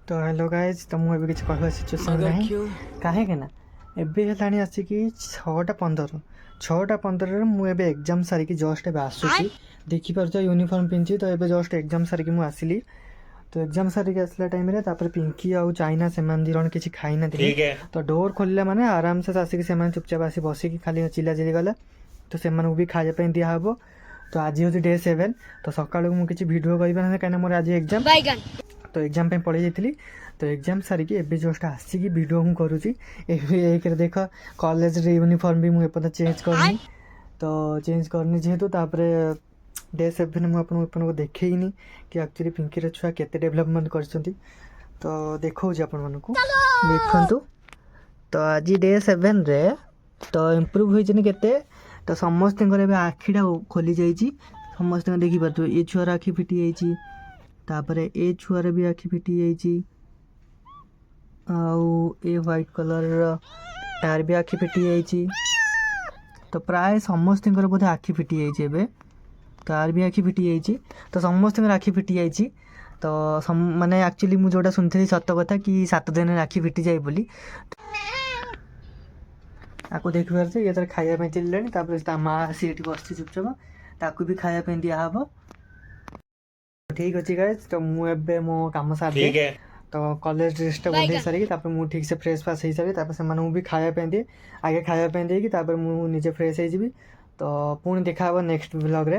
तो hello guys, तो मुझे किसी कहवा सिचुएसन ना कहीं ना एबे आसिकी 6:15 6:15 मुझे एग्जाम सारिकी जस्ट एबे आसुची देखिपार यूनिफॉर्म पिंधि। तो एबे जस्ट एग्जाम सारिकी मु आसिली। तो एग्जाम सारिकी आसला टाइम रे तापर पिंकी आउ चाइना से दी जन किसी खाई ना तो डोर खोलिला माने आराम से आसिकी से चुपचाप आसी बसिकी खाली चिल्ला चिल्ली गले। तो से भी खाइबा दिहब। तो आज हूँ डे 7। तो सकाल मुझे भिड कर कहीं मोर आज एग्जाम। तो एग्जाम पे पड़े जाइली। तो एग्जाम सारिकी एबे जस्ट आसिकी वीडियो हूँ करुँची। एक देख कॉलेज रे यूनिफॉर्म भी मुझे चेंज करनी। तो चेंज करनी जेहेतु डे 7 मुझे देखनी कि एक्चुअली पिंकी छुआ केते डेभलपमेंट कर। तो देखा देखु। तो आज डे 7 रे तो इम्प्रूव होती केते। तो समस्त आखिटा खोली जाइए। समस्त देखिपे ये छुआर आखि फिटी जाइए। तापर ए छुआर भी आखि फिटी जाइए। आउ ए व्हाइट कलर यार भी आखि फिटी जाइए। तो प्राय समस्त बोधे आखि फिटी जाइए। तो यार भी आखि फिटी जाइए। तो समस्त आखि फिटी जाइए। तो माने एक्चुअली मुझे जोटा सुनी सत कथा कि 7 दिन आखि फिटी जाए बोली। आपको देख पारे ये खायापी चलिए। माँ सीट बस चुपचाप ताकू भी खायापी दिहब। ठीक अच्छे गाइज। तो मुझे मो कम सारी तो कॉलेज ड्रेसटा बंधे सारिकी मुझे ठीक से फ्रेश फास हो सारी से भी खायापी दिए। आगे खायापी देकी मुझे फ्रेश हो। तो पुणी देखा नेक्स्ट व्लॉग रे।